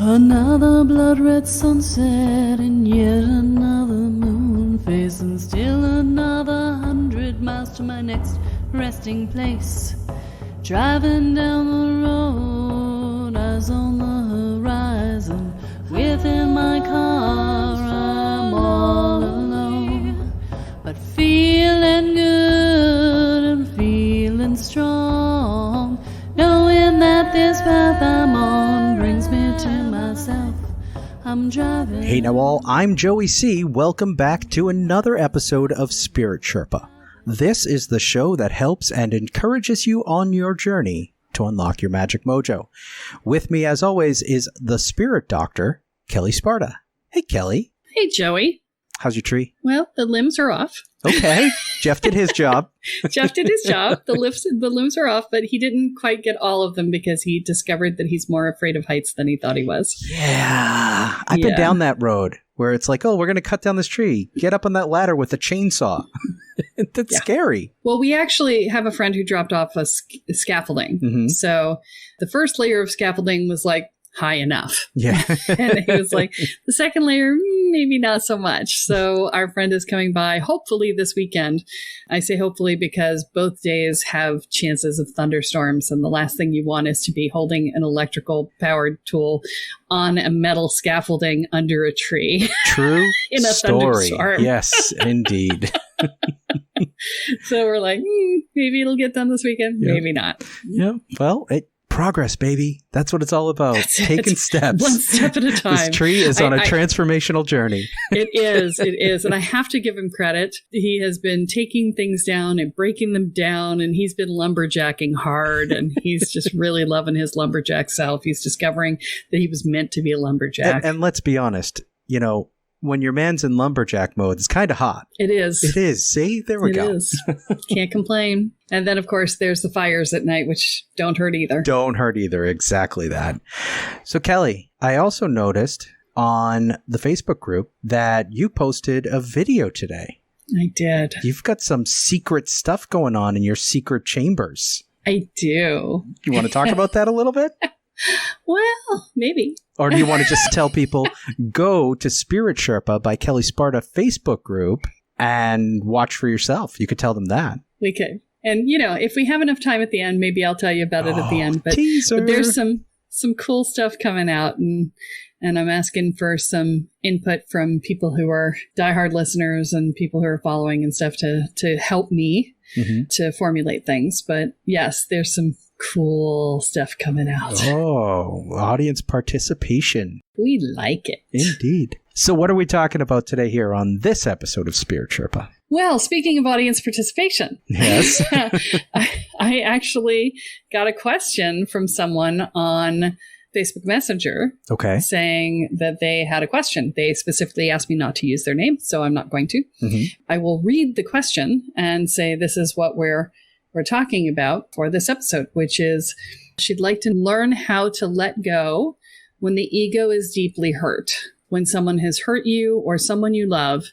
Another blood-red sunset and yet another moon phase, and still another 100 miles to my next resting place. Driving down the road, eyes on the horizon. Within my car, I'm all alone, but feeling good and feeling strong, knowing that this path I'm on brings me to myself. I'm driving. Hey now all, I'm Joey C. Welcome back to another episode of Spirit Sherpa. This is the show that helps and encourages you on your journey to unlock your magic mojo. With me, as always, is the Spirit Doctor, Kelle Sparta. Hey, Kelly. Hey, Joey. How's your tree? Well, the limbs are off. Okay. Jeff did his job. Jeff did his job. The limbs are off, but he didn't quite get all of them because he discovered that he's more afraid of heights than he thought he was. Yeah. I've been down that road where it's like, oh, we're going to cut down this tree. Get up on that ladder with a chainsaw. That's scary. Well, we actually have a friend who dropped off a scaffolding. Mm-hmm. So the first layer of scaffolding was like high enough. Yeah. And he was like, the second layer, maybe not so much. So our friend is coming by, hopefully this weekend. I say hopefully because both days have chances of thunderstorms. And the last thing you want is to be holding an electrical powered tool on a metal scaffolding under a tree. True in a story. thunderstorm. Yes, indeed. So we're like, maybe it'll get done this weekend. Yep. Maybe not. Yeah. Well, progress, baby. That's what it's all about. Taking steps. One step at a time. This tree is on a transformational journey. It is. And I have to give him credit. He has been taking things down and breaking them down, and he's been lumberjacking hard, and he's just really loving his lumberjack self. He's discovering that he was meant to be a lumberjack. And let's be honest, when your man's in lumberjack mode, it's kind of hot. It is. It is. See? There we go. It is. Can't complain. And then, of course, there's the fires at night, which don't hurt either. Don't hurt either. Exactly that. So, Kelly, I also noticed on the Facebook group that you posted a video today. I did. You've got some secret stuff going on in your secret chambers. I do. You want to talk about that a little bit? Well, maybe. Or do you want to just tell people, go to Spirit Sherpa by Kelle Sparta Facebook group and watch for yourself? You could tell them that. We could. And, if we have enough time at the end, maybe I'll tell you about it at the end. But, teaser. But there's some cool stuff coming out. And I'm asking for some input from people who are diehard listeners and people who are following and stuff to help me to formulate things. But yes, there's some cool stuff coming out. Oh, audience participation. We like it. Indeed. So what are we talking about today here on this episode of Spirit Sherpa? Well, speaking of audience participation. Yes. I actually got a question from someone on Facebook Messenger. Okay. Saying that they had a question. They specifically asked me not to use their name, so I'm not going to. Mm-hmm. I will read the question and say this is what we're talking about for this episode, which is she'd like to learn how to let go when the ego is deeply hurt. When someone has hurt you or someone you love,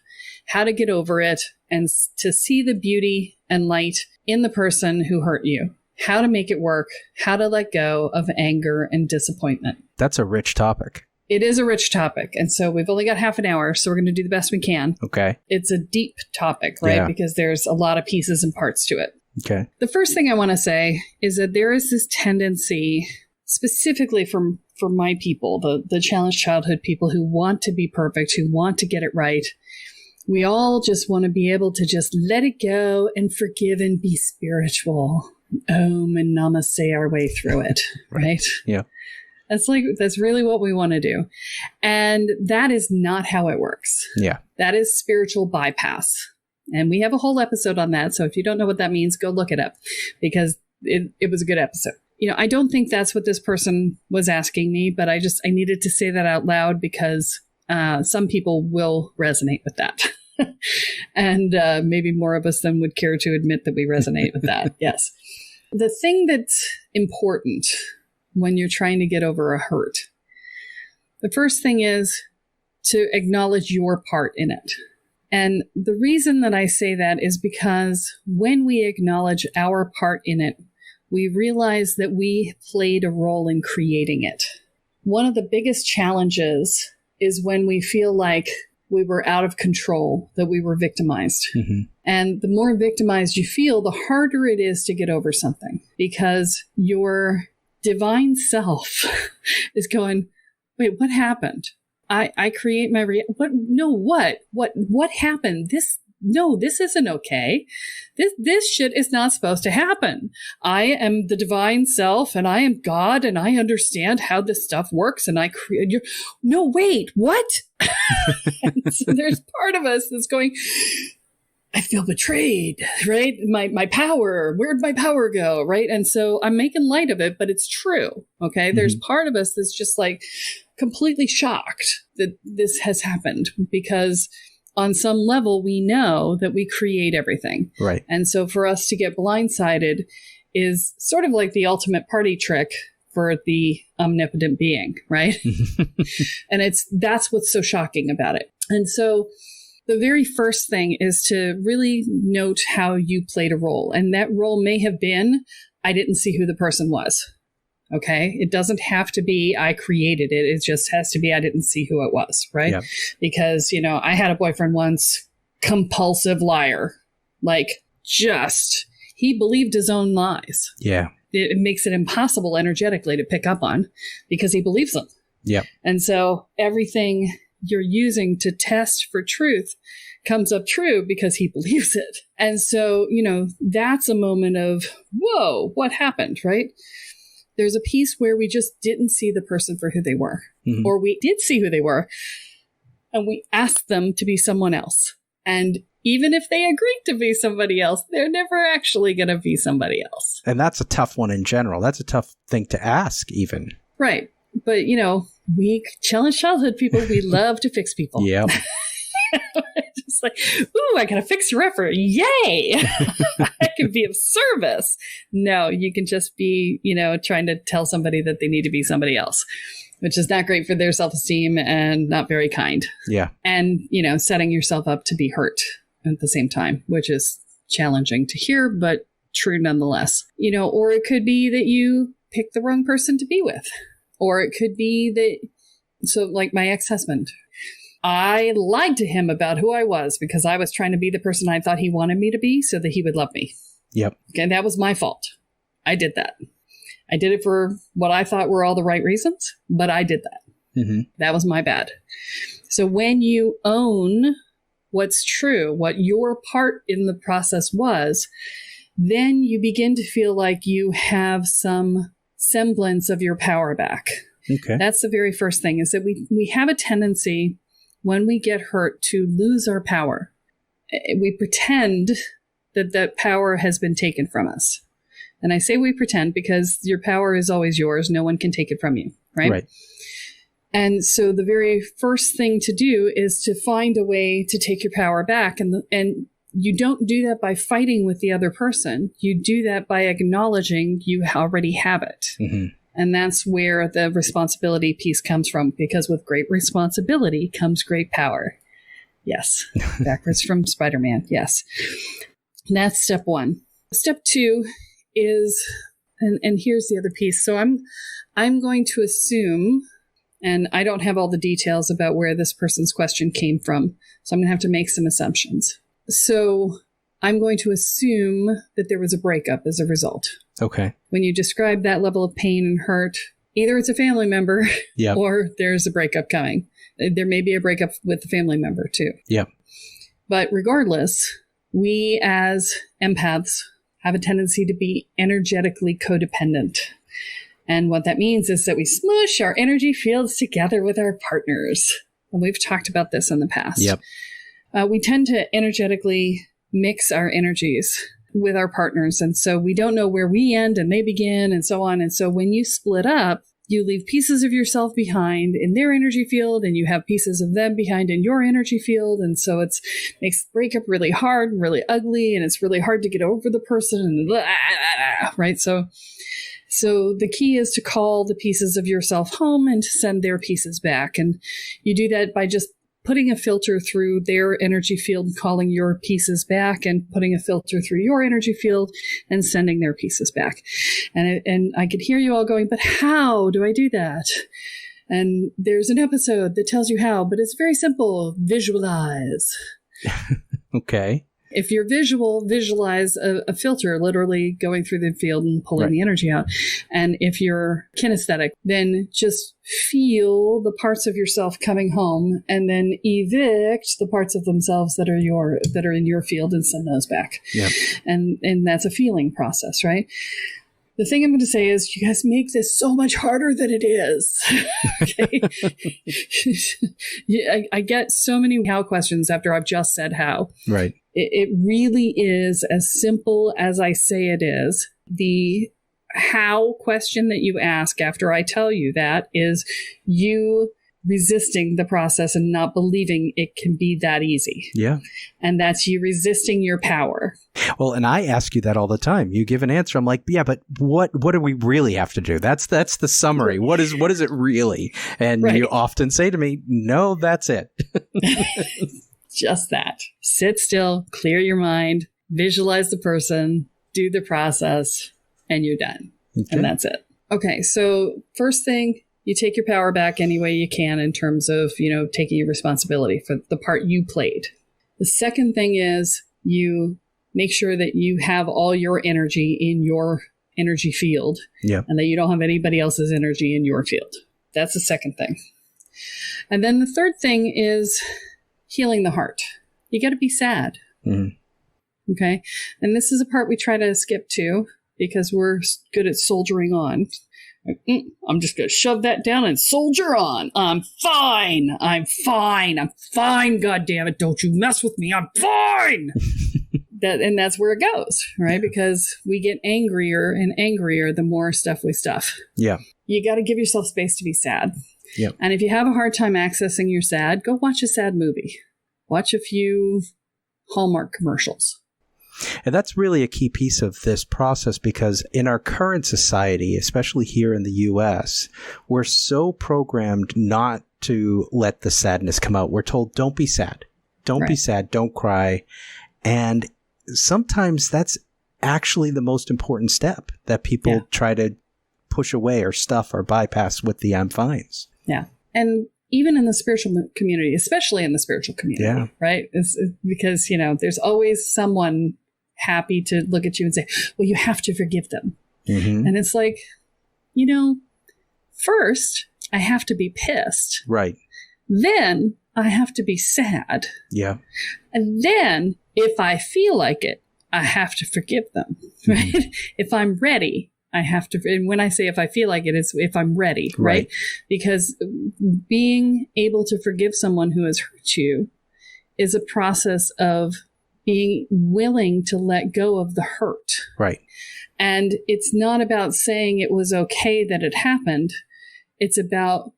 how to get over it and to see the beauty and light in the person who hurt you. How to make it work, how to let go of anger and disappointment. That's a rich topic. It is a rich topic. And so we've only got half an hour, so we're going to do the best we can. Okay. It's a deep topic, right? Yeah. Because there's a lot of pieces and parts to it. Okay. The first thing I want to say is that there is this tendency, specifically for my people, the challenged childhood people who want to be perfect, who want to get it right. We all just want to be able to just let it go and forgive and be spiritual. Om and namaste our way through it, right? Yeah. That's really what we want to do. And that is not how it works. Yeah. That is spiritual bypass. And we have a whole episode on that. So if you don't know what that means, go look it up because it was a good episode. I don't think that's what this person was asking me, but I needed to say that out loud because some people will resonate with that. And maybe more of us than would care to admit that we resonate with that. Yes. The thing that's important when you're trying to get over a hurt, the first thing is to acknowledge your part in it. And the reason that I say that is because when we acknowledge our part in it, we realize that we played a role in creating it. one of the biggest challenges is when we feel like we were out of control, that we were victimized. Mm-hmm. And the more victimized you feel, the harder it is to get over something, because your divine self is going, wait, what happened? I create my what happened? This isn't okay. This shit is not supposed to happen. I am the divine self and I am God and I understand how this stuff works and I create you. No, wait, what? And so there's part of us that's going, I feel betrayed, right? My power, where'd my power go? Right. And so I'm making light of it, but it's true. Okay. There's part of us that's just like completely shocked that this has happened, because on some level, we know that we create everything. Right. And so for us to get blindsided is sort of like the ultimate party trick for the omnipotent being, right? And that's what's so shocking about it. And so the very first thing is to really note how you played a role. And that role may have been, I didn't see who the person was. Okay. It doesn't have to be, I created it. It just has to be, I didn't see who it was. Right. Yep. Because, I had a boyfriend once, compulsive liar, he believed his own lies. Yeah. It makes it impossible energetically to pick up on because he believes them. Yeah. And so everything you're using to test for truth comes up true because he believes it. And so, that's a moment of, whoa, what happened? Right. There's a piece where we just didn't see the person for who they were, or we did see who they were, and we asked them to be someone else. And even if they agreed to be somebody else, they're never actually going to be somebody else. And that's a tough one in general. That's a tough thing to ask even. Right. But, we challenge childhood people. We love to fix people. Yeah. Just like, ooh, I got to fix your effort. Yay. I can be of service. No, you can just be, trying to tell somebody that they need to be somebody else, which is not great for their self-esteem and not very kind. Yeah. And, setting yourself up to be hurt at the same time, which is challenging to hear, but true nonetheless. Or it could be that you picked the wrong person to be with, or it could be that, so like my ex-husband, I lied to him about who I was because I was trying to be the person I thought he wanted me to be so that he would love me. Yep. Okay, that was my fault. I did that. I did it for what I thought were all the right reasons, but I did that. Mm-hmm. That was my bad. So when you own what's true, what your part in the process was, then you begin to feel like you have some semblance of your power back. Okay. That's the very first thing, is that we have a tendency when we get hurt to lose our power. We pretend that that power has been taken from us. And I say we pretend because your power is always yours. No one can take it from you, right? Right. And so the very first thing to do is to find a way to take your power back. And you don't do that by fighting with the other person. You do that by acknowledging you already have it. Mm-hmm. And that's where the responsibility piece comes from, because with great responsibility comes great power. Yes. Backwards from Spider-Man. Yes. And that's step one. Step two is, and here's the other piece. So I'm going to assume, and I don't have all the details about where this person's question came from, so I'm going to have to make some assumptions. So I'm going to assume that there was a breakup as a result. Okay. When you describe that level of pain and hurt, either it's a family member or there's a breakup coming. There may be a breakup with the family member too. Yep. But regardless, we as empaths have a tendency to be energetically codependent. And what that means is that we smush our energy fields together with our partners. And we've talked about this in the past. Yep. We tend to energetically mix our energies with our partners. And so we don't know where we end and they begin and so on. And so when you split up, you leave pieces of yourself behind in their energy field and you have pieces of them behind in your energy field. And so it makes breakup really hard and really ugly. And it's really hard to get over the person and right. So the key is to call the pieces of yourself home and to send their pieces back. And you do that by just putting a filter through their energy field, calling your pieces back, and putting a filter through your energy field and sending their pieces back. And I could hear you all going, but how do I do that? And there's an episode that tells you how, but it's very simple. Visualize. Okay. If you're visualize a filter literally going through the field and pulling the energy out. And if you're kinesthetic, then just feel the parts of yourself coming home and then evict the parts of themselves that are in your field and send those back. Yep. And that's a feeling process, right? The thing I'm going to say is you guys make this so much harder than it is. Okay. I get so many how questions after I've just said how. Right. It really is as simple as I say it is. The how question that you ask after I tell you that is you resisting the process and not believing it can be that easy. Yeah. And that's you resisting your power. Well, and I ask you that all the time. You give an answer. I'm like, yeah, but what do we really have to do? That's the summary. What is it really? And you often say to me, no, that's it. Just that. Sit still, clear your mind, visualize the person, do the process, and you're done. Okay. And that's it. Okay. So first thing, you take your power back any way you can in terms of, taking your responsibility for the part you played. The second thing is you make sure that you have all your energy in your energy field and that you don't have anybody else's energy in your field. That's the second thing. And then the third thing is healing the heart. You got to be sad. Mm-hmm. Okay. And this is a part we try to skip to because we're good at soldiering on. I'm just going to shove that down and soldier on. I'm fine. God damn it. Don't you mess with me. I'm fine. And that's where it goes, right? Because we get angrier and angrier the more stuff we stuff. Yeah. You got to give yourself space to be sad. Yep. And if you have a hard time accessing your sad, go watch a sad movie. Watch a few Hallmark commercials. And that's really a key piece of this process because in our current society, especially here in the U.S., we're so programmed not to let the sadness come out. We're told, don't be sad. Don't be sad. Don't cry. And sometimes that's actually the most important step that people try to push away or stuff or bypass with the I'm fines. Yeah. And even in the spiritual community, especially in the spiritual community, right? It's because, there's always someone happy to look at you and say, well, you have to forgive them. Mm-hmm. And it's like, first I have to be pissed. Right. Then I have to be sad. Yeah. And then if I feel like it, I have to forgive them. Right. Mm-hmm. If I'm ready, I have to, and when I say if I feel like it, it's if I'm ready, right? Because being able to forgive someone who has hurt you is a process of being willing to let go of the hurt. Right. And it's not about saying it was okay that it happened. It's about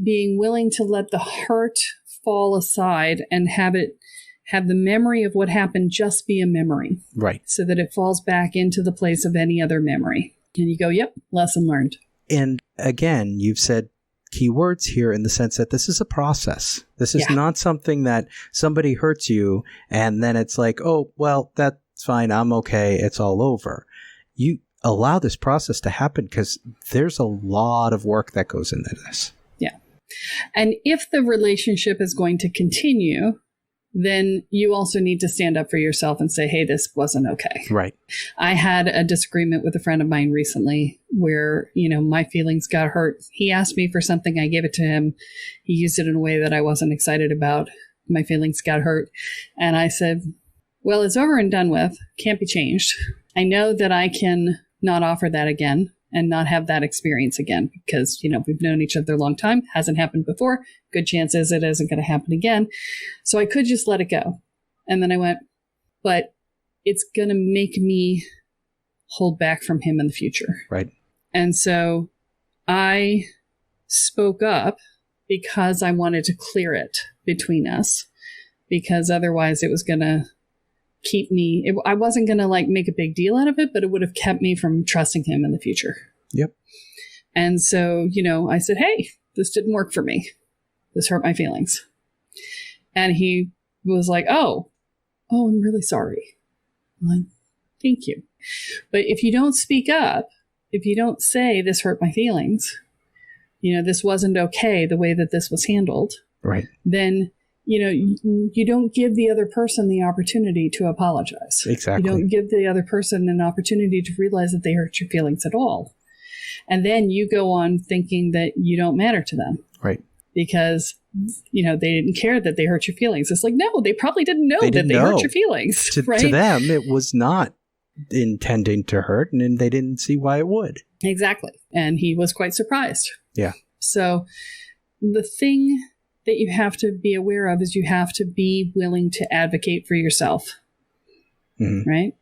being willing to let the hurt fall aside and have the memory of what happened just be a memory. Right. So that it falls back into the place of any other memory. And you go, yep, lesson learned. And again, you've said key words here in the sense that this is a process. This is not something that somebody hurts you and then it's like, oh, well, that's fine. I'm okay. It's all over. You allow this process to happen because there's a lot of work that goes into this. Yeah. And if the relationship is going to continue, then you also need to stand up for yourself and say, hey, this wasn't okay. Right. I had a disagreement with a friend of mine recently where, my feelings got hurt. He asked me for something. I gave it to him. He used it in a way that I wasn't excited about. My feelings got hurt. And I said, well, it's over and done with. Can't be changed. I know that I can not offer that again and not have that experience again because, we've known each other a long time. Hasn't happened before. Good chances it isn't going to happen again. So I could just let it go. And then I went, but it's going to make me hold back from him in the future. Right. And so I spoke up because I wanted to clear it between us because otherwise it was going to keep me, I wasn't going to make a big deal out of it, but it would have kept me from trusting him in the future. Yep. And so, I said, hey, this didn't work for me. This hurt my feelings. And he was like, oh, I'm really sorry. I'm like, thank you. But if you don't speak up, if you don't say this hurt my feelings, this wasn't okay the way that this was handled, Right. then, you don't give the other person the opportunity to apologize. Exactly. You don't give the other person an opportunity to realize that they hurt your feelings at all. And then you go on thinking that you don't matter to them. Right. Because, they didn't care that they hurt your feelings. It's like, no, they probably didn't know that they hurt your feelings. Right? To them, it was not intending to hurt, and they didn't see why it would. Exactly. And he was quite surprised. Yeah. So the thing that you have to be aware of is you have to be willing to advocate for yourself. Mm-hmm. Right?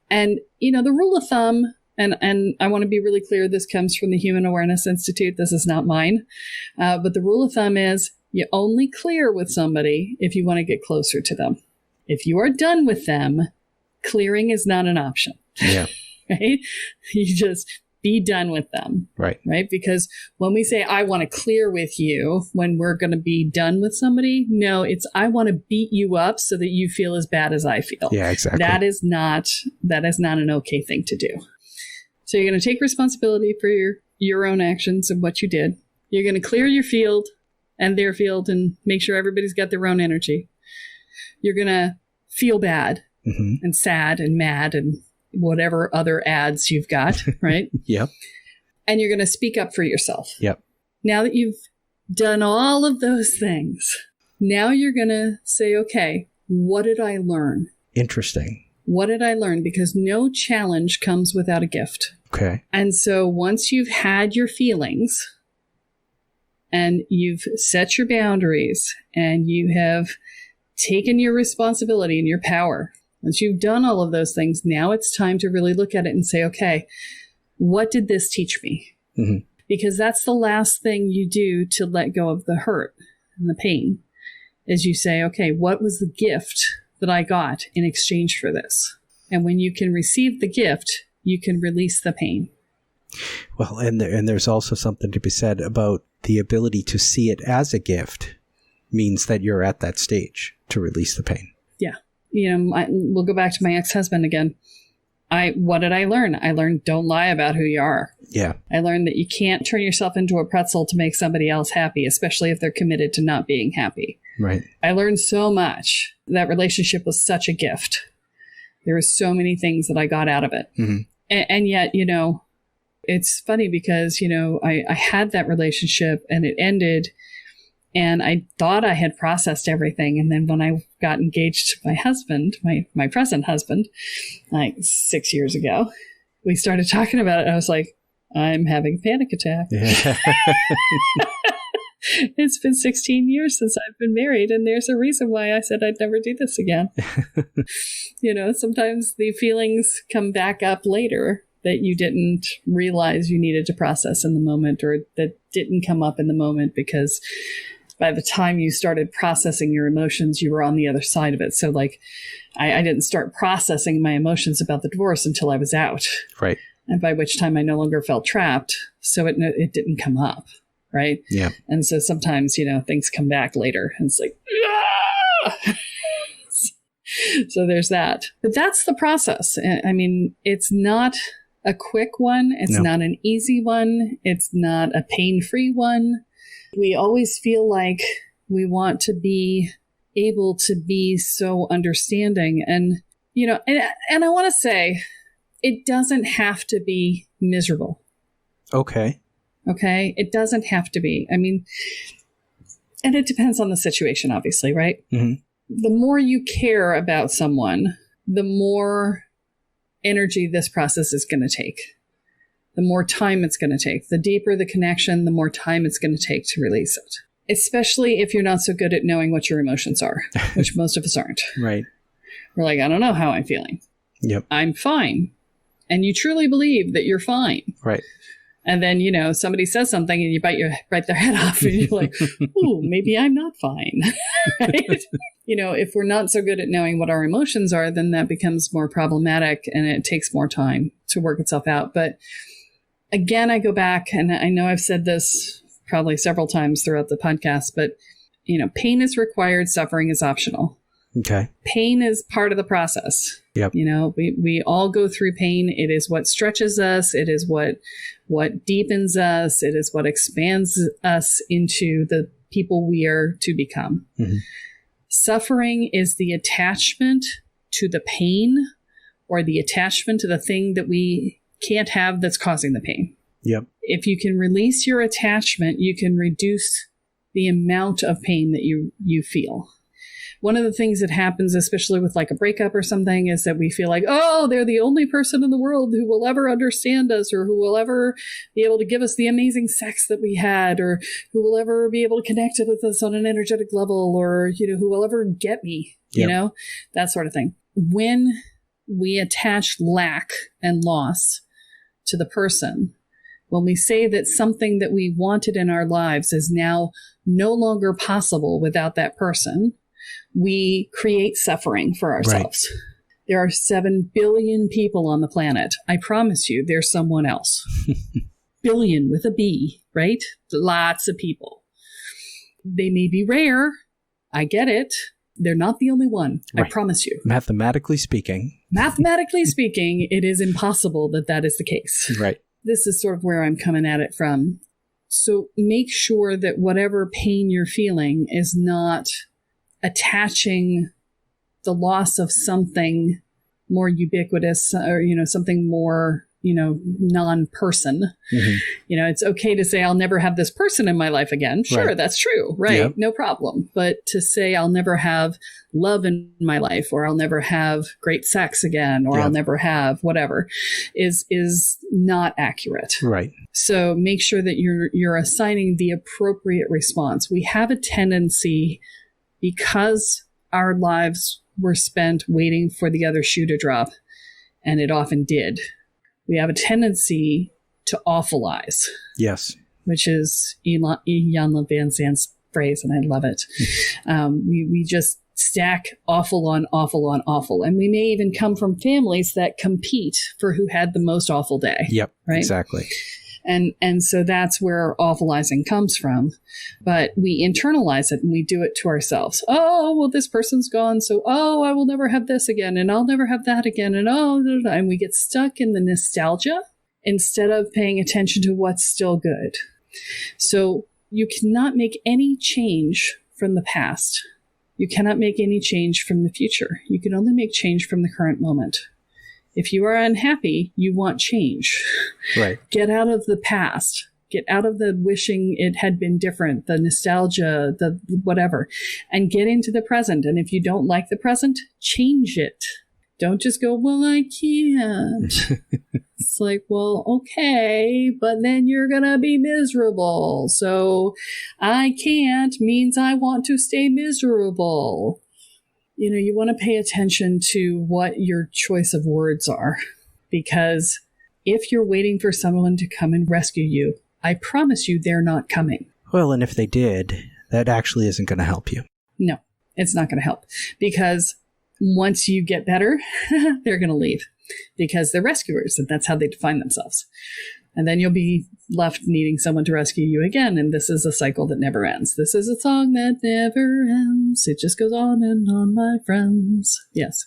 And, the rule of thumb, and I want to be really clear, this comes from the Human Awareness Institute. This is not mine. But the rule of thumb is you only clear with somebody if you want to get closer to them. If you are done with them, clearing is not an option. Yeah. Right? You just be done with them. Right. Right? Because when we say, I want to clear with you, when we're going to be done with somebody, no, it's, I want to beat you up so that you feel as bad as I feel. Yeah, exactly. That is not an okay thing to do. So you're going to take responsibility for your own actions and what you did. You're going to clear your field and their field and make sure everybody's got their own energy. You're going to feel bad and sad and mad and whatever other ads you've got, right? Yep. And you're going to speak up for yourself. Yep. Now that you've done all of those things, now you're going to say, okay, what did I learn? Interesting. What did I learn? Because no challenge comes without a gift. Okay. And so once you've had your feelings and you've set your boundaries and you have taken your responsibility and your power, once you've done all of those things, now it's time to really look at it and say, okay, what did this teach me? Mm-hmm. Because that's the last thing you do to let go of the hurt and the pain, is you say, okay, what was the gift that I got in exchange for this? And when you can receive the gift, you can release the pain. Well, and there's also something to be said about the ability to see it as a gift means that you're at that stage to release the pain. Yeah. We'll go back to my ex-husband again. What did I learn? I learned don't lie about who you are. Yeah. I learned that you can't turn yourself into a pretzel to make somebody else happy, especially if they're committed to not being happy. Right. I learned so much. That relationship was such a gift. There were so many things that I got out of it. Mm-hmm. And yet, it's funny because, I had that relationship and it ended and I thought I had processed everything. And then when I got engaged to my husband, my present husband, like 6 years ago, we started talking about it. I was like, I'm having a panic attack. Yeah. It's been 16 years since I've been married, and there's a reason why I said I'd never do this again. Sometimes the feelings come back up later that you didn't realize you needed to process in the moment, or that didn't come up in the moment because by the time you started processing your emotions, you were on the other side of it. So like I didn't start processing my emotions about the divorce until I was out. Right. And by which time I no longer felt trapped. So it didn't come up. Right. Yeah. And so sometimes, things come back later and it's like, ah! So there's that. But that's the process. I mean, it's not a quick one. It's not an easy one. It's not a pain-free one. We always feel like we want to be able to be so understanding. And, and I want to say it doesn't have to be miserable. Okay. Okay. It doesn't have to be. I mean, and it depends on the situation, obviously, right? Mm-hmm. The more you care about someone, the more energy this process is going to take. The more time it's going to take. The deeper the connection, the more time it's going to take to release it. Especially if you're not so good at knowing what your emotions are, which most of us aren't. Right. We're like, I don't know how I'm feeling. Yep. I'm fine. And you truly believe that you're fine. Right. And then, somebody says something and you bite their head off and you're like, ooh, maybe I'm not fine. Right? If we're not so good at knowing what our emotions are, then that becomes more problematic and it takes more time to work itself out. But again, I go back, and I know I've said this probably several times throughout the podcast, but, pain is required, suffering is optional. Okay. Pain is part of the process. Yep. You know, we all go through pain. It is what stretches us. It is what deepens us. It is what expands us into the people we are to become. Mm-hmm. Suffering is the attachment to the pain or the attachment to the thing that we can't have that's causing the pain. Yep. If you can release your attachment, you can reduce the amount of pain that you feel. One of the things that happens, especially with like a breakup or something, is that we feel like, oh, they're the only person in the world who will ever understand us or who will ever be able to give us the amazing sex that we had or who will ever be able to connect with us on an energetic level or, you know, who will ever get me, you know, that sort of thing. When we attach lack and loss to the person, when we say that something that we wanted in our lives is now no longer possible without that person, we create suffering for ourselves. Right. There are 7 billion people on the planet. I promise you, there's someone else. Billion with a B, right? Lots of people. They may be rare. I get it. They're not the only one. Right. I promise you. Mathematically speaking, it is impossible that that is the case. Right. This is sort of where I'm coming at it from. So make sure that whatever pain you're feeling is not attaching the loss of something more ubiquitous or, you know, something more, you know, non-person. Mm-hmm. You know, it's okay to say, I'll never have this person in my life again. Sure, right. That's true. Right. Yep. No problem. But to say I'll never have love in my life or I'll never have great sex again or I'll never have whatever is not accurate. Right. So make sure that you're assigning the appropriate response. We have a tendency, because our lives were spent waiting for the other shoe to drop, and it often did, we have a tendency to awfulize. Yes. Which is Jan Van Zandt's phrase, and I love it. We just stack awful on awful on awful. And we may even come from families that compete for who had the most awful day. Yep, right? Exactly. And so that's where awfulizing comes from. But we internalize it and we do it to ourselves. Oh, well, this person's gone. So, oh, I will never have this again. And I'll never have that again. And and we get stuck in the nostalgia instead of paying attention to what's still good. So you cannot make any change from the past. You cannot make any change from the future. You can only make change from the current moment. If you are unhappy, you want change. Right. Get out of the past. Get out of the wishing it had been different, the nostalgia, the whatever, and get into the present. And if you don't like the present, change it. Don't just go, well, I can't. It's like, well, okay, but then you're going to be miserable. So I can't means I want to stay miserable. You know, you want to pay attention to what your choice of words are, because if you're waiting for someone to come and rescue you, I promise you they're not coming. Well, and if they did, that actually isn't going to help you. No, it's not going to help, because once you get better, they're going to leave because they're rescuers, and that's how they define themselves. And then you'll be left needing someone to rescue you again. And this is a cycle that never ends. This is a song that never ends. It just goes on and on, my friends. Yes.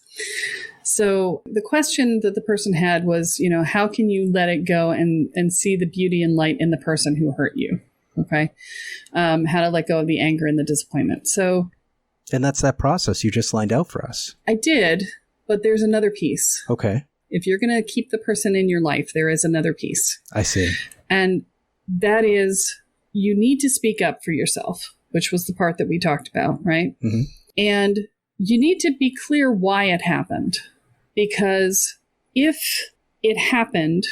So the question that the person had was, you know, how can you let it go and see the beauty and light in the person who hurt you? Okay. How to let go of the anger and the disappointment. So. And that's that process you just lined out for us. I did, but there's another piece. Okay. If you're going to keep the person in your life, there is another piece. I see. And that is, you need to speak up for yourself, which was the part that we talked about, right? Mm-hmm. And you need to be clear why it happened. Because if it happened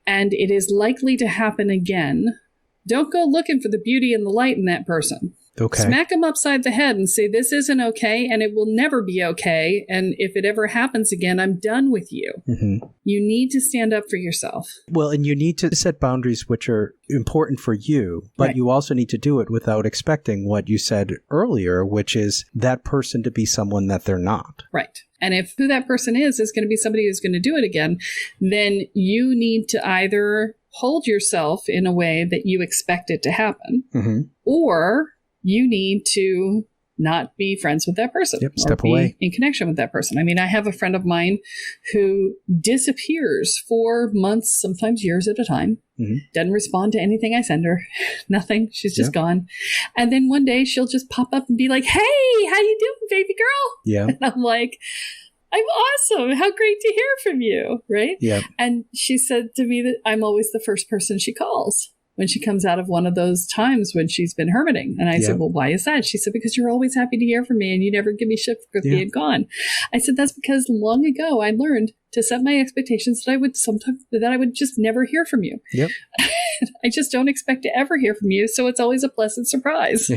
and it is likely to happen again, don't go looking for the beauty and the light in that person. Okay. Smack them upside the head and say, this isn't okay, and it will never be okay. And if it ever happens again, I'm done with you. Mm-hmm. You need to stand up for yourself. Well, and you need to set boundaries which are important for you, but you also need to do it without expecting what you said earlier, which is that person to be someone that they're not. Right. And if who that person is going to be somebody who's going to do it again, then you need to either hold yourself in a way that you expect it to happen, mm-hmm. or you need to not be friends with that person. Yep, or step be away. in connection with that person. I mean, I have a friend of mine who disappears for months, sometimes years at a time. Doesn't respond to anything I send her. Nothing. She's just gone. And then one day she'll just pop up and be like, "Hey, how you doing, baby girl?" Yeah. And I'm like, "I'm awesome. How great to hear from you." Right? Yeah. And she said to me that I'm always the first person she calls when she comes out of one of those times when she's been hermiting. And I said, "Well, why is that?" She said, "Because you're always happy to hear from me and you never give me shit for being gone." I said, "That's because long ago I learned to set my expectations that I would just never hear from you. Yep. I just don't expect to ever hear from you. So it's always a pleasant surprise."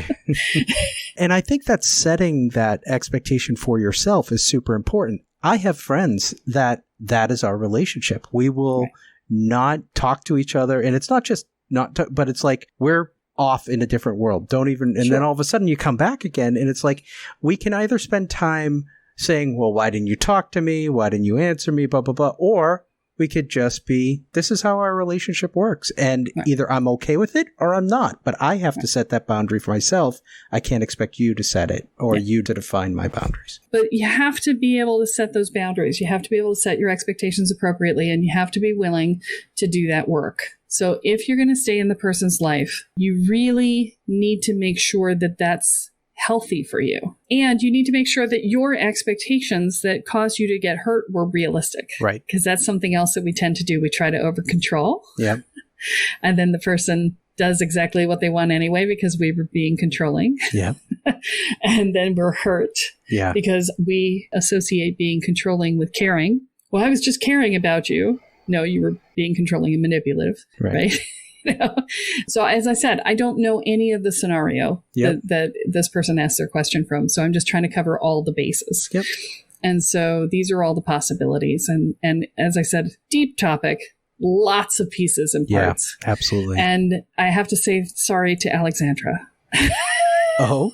And I think that setting that expectation for yourself is super important. I have friends that is our relationship. We will not talk to each other. And it's not just but it's like we're off in a different world. Then all of a sudden you come back again. And it's like we can either spend time saying, "Well, why didn't you talk to me? Why didn't you answer me? Blah, blah, blah." Or we could just be, this is how our relationship works. And either I'm okay with it or I'm not. But I have to set that boundary for myself. I can't expect you to set it or you to define my boundaries. But you have to be able to set those boundaries. You have to be able to set your expectations appropriately, and you have to be willing to do that work. So if you're going to stay in the person's life, you really need to make sure that that's healthy for you. And you need to make sure that your expectations that caused you to get hurt were realistic. Right. Because that's something else that we tend to do. We try to over control. Yeah. And then the person does exactly what they want anyway because we were being controlling. Yeah. And then we're hurt. Yeah. Because we associate being controlling with caring. Well, I was just caring about you. No, you were being controlling and manipulative. Right? So as I said, I don't know any of the scenario that this person asked their question from. So I'm just trying to cover all the bases. Yep. And so these are all the possibilities. And as I said, deep topic, lots of pieces and parts. Yeah, absolutely. And I have to say sorry to Alexandra. Oh?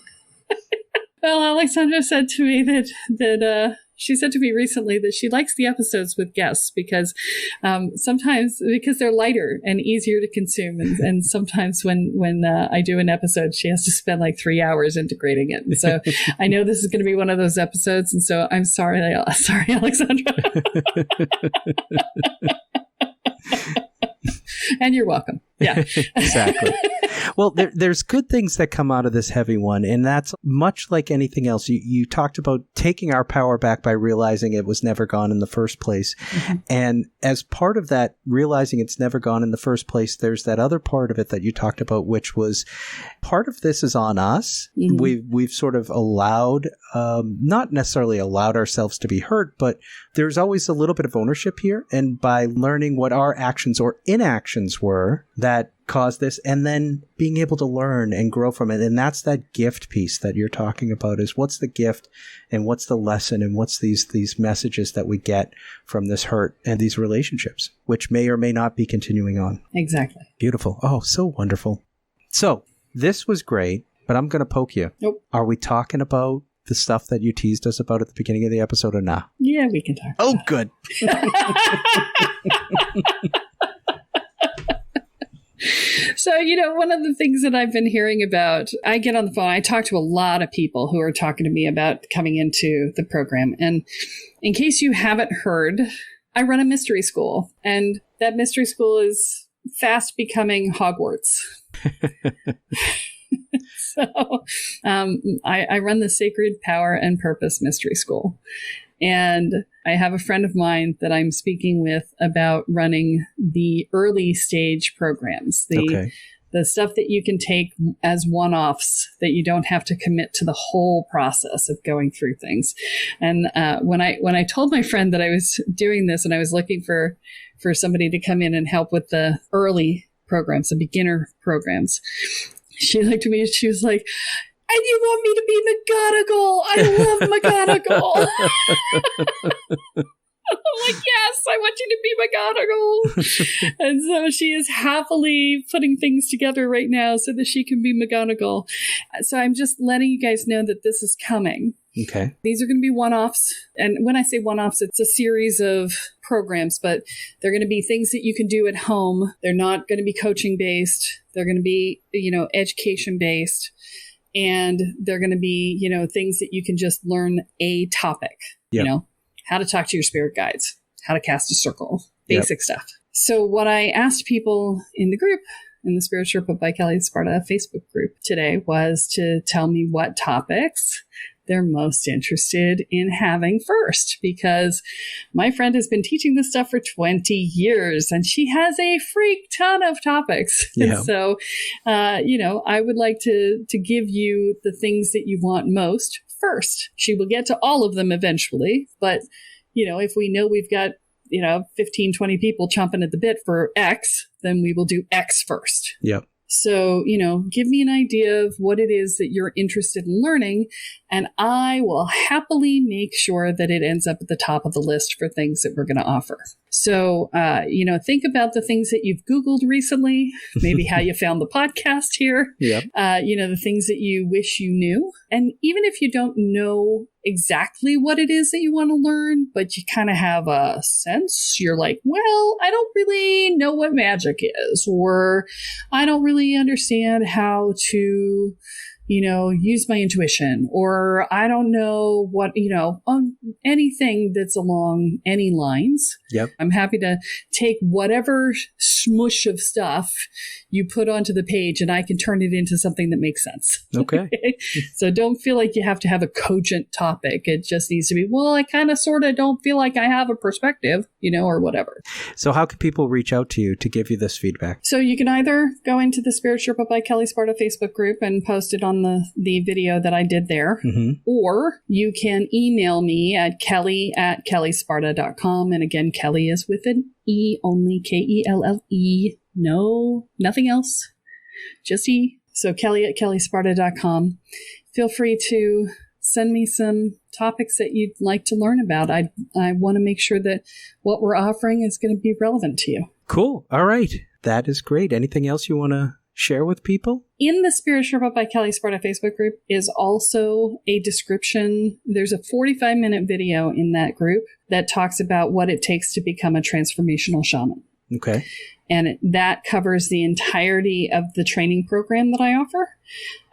Well, Alexandra said to me that she said to me recently that she likes the episodes with guests because sometimes because they're lighter and easier to consume. And sometimes when I do an episode, she has to spend like 3 hours integrating it. And so I know this is going to be one of those episodes. And so I'm sorry, Alexandra. And you're welcome. Yeah, exactly. Well, there's good things that come out of this heavy one, and that's much like anything else. You talked about taking our power back by realizing it was never gone in the first place. Mm-hmm. And as part of that, realizing it's never gone in the first place, there's that other part of it that you talked about, which was part of this is on us. Mm-hmm. We've sort of allowed, not necessarily allowed ourselves to be hurt, but there's always a little bit of ownership here. And by learning what our actions or inactions were that caused this, and then being able to learn and grow from it. And that's that gift piece that you're talking about, is what's the gift and what's the lesson and what's these messages that we get from this hurt and these relationships, which may or may not be continuing on. Exactly. Beautiful. Oh, so wonderful. So this was great, but I'm going to poke you. Nope. Are we talking about the stuff that you teased us about at the beginning of the episode or not? Yeah, we can talk. Oh, good. So, one of the things that I've been hearing about, I get on the phone, I talk to a lot of people who are talking to me about coming into the program. And in case you haven't heard, I run a mystery school, and that mystery school is fast becoming Hogwarts. So I run the Sacred Power and Purpose Mystery School. And I have a friend of mine that I'm speaking with about running the early stage programs, the stuff that you can take as one-offs, that you don't have to commit to the whole process of going through things. And when I told my friend that I was doing this and I was looking for somebody to come in and help with the early programs, the beginner programs, she looked at me and she was like, "And you want me to be McGonagall? I love McGonagall." I'm like, "Yes, I want you to be McGonagall." And so she is happily putting things together right now so that she can be McGonagall. So I'm just letting you guys know that this is coming. Okay. These are going to be one-offs. And when I say one-offs, it's a series of programs, but they're going to be things that you can do at home. They're not going to be coaching based. They're going to be, education based. And they're going to be, things that you can just learn a topic, how to talk to your spirit guides, how to cast a circle, basic stuff. So what I asked people in the group, in the Spirit Sherpa by Kelle Sparta Facebook group today, was to tell me what topics they're most interested in having first, because my friend has been teaching this stuff for 20 years and she has a freak ton of topics. Yeah. And so, I would like to give you the things that you want most first. She will get to all of them eventually, but if we know we've got 15, 20 people chomping at the bit for X, then we will do X first. Yep. So, give me an idea of what it is that you're interested in learning, and I will happily make sure that it ends up at the top of the list for things that we're going to offer. So, think about the things that you've Googled recently, maybe how you found the podcast here, yep. The things that you wish you knew. And even if you don't know exactly what it is that you want to learn, but you kind of have a sense, you're like, well, I don't really know what magic is, or I don't really understand how to, use my intuition, or I don't know what, on anything that's along any lines. Yep. I'm happy to take whatever smush of stuff you put onto the page and I can turn it into something that makes sense. Okay. So don't feel like you have to have a cogent topic. It just needs to be, well, I kind of sort of don't feel like I have a perspective, or whatever. So how can people reach out to you to give you this feedback? So you can either go into the Spirit Sherpa by Kelle Sparta Facebook group and post it on the video that I did there, or you can email me at Kelle@kellesparta.com. And again, Kelle is with an E only, Kelle. No, nothing else, just E. So Kelle@kellesparta.com. Feel free to send me some topics that you'd like to learn about. I want to make sure that what we're offering is going to be relevant to you. Cool. All right. That is great. Anything else you want to share with people? In the Spirit Sherpa by Kelle Sparta Facebook group is also a description. There's a 45-minute video in that group that talks about what it takes to become a transformational shaman. Okay. And that covers the entirety of the training program that I offer.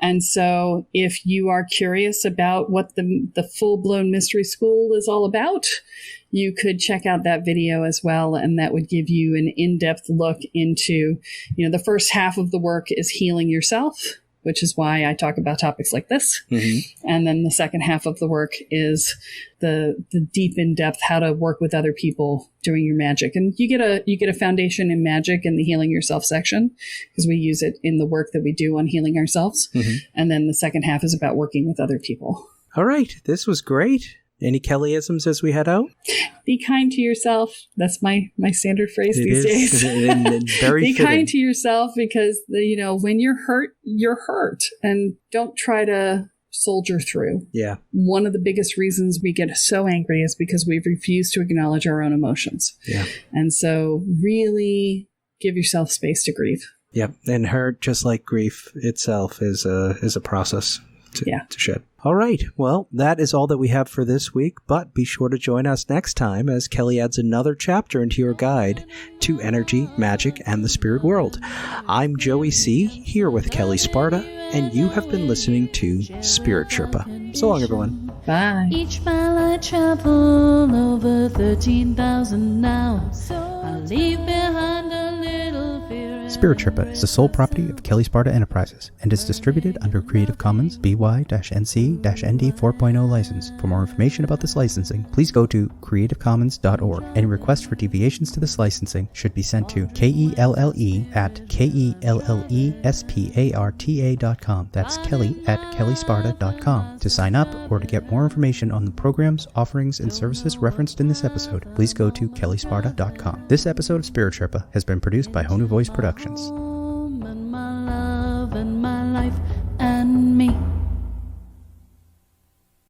And so if you are curious about what the full-blown mystery school is all about, you could check out that video as well. And that would give you an in-depth look into, the first half of the work is healing yourself, which is why I talk about topics like this. And then the second half of the work is the deep in-depth how to work with other people doing your magic. And you get a foundation in magic in the healing yourself section, because we use it in the work that we do on healing ourselves. And then the second half is about working with other people. All right. This was great. Any Kelleisms as we head out? Be kind to yourself. That's my standard phrase these days. Very Be fitting. kind to yourself, because when you're hurt, and don't try to soldier through. Yeah. One of the biggest reasons we get so angry is because we refuse to acknowledge our own emotions. Yeah. And so really give yourself space to grieve. Yep. And hurt, just like grief itself, is a process to shed. All right. Well, that is all that we have for this week, but be sure to join us next time as Kelle adds another chapter into your guide to energy, magic, and the spirit world. I'm Joey C., here with Kelle Sparta, and you have been listening to Spirit Sherpa. So long, everyone. Bye. Each mile I travel over 13,000 now. I leave behind a little fear. Spirit Sherpa is the sole property of Kelle Sparta Enterprises and is distributed under Creative Commons BY-NC-ND 4.0 license. For more information about this licensing, please go to creativecommons.org. Any requests for deviations to this licensing should be sent to KELLE@KELLESPARTA.com. That's Kelly@KelleSparta.com. To sign up or to get more information on the programs, offerings, and services referenced in this episode, please go to KelleSparta.com. This episode of Spirit Sherpa has been produced by Honu Voice Productions.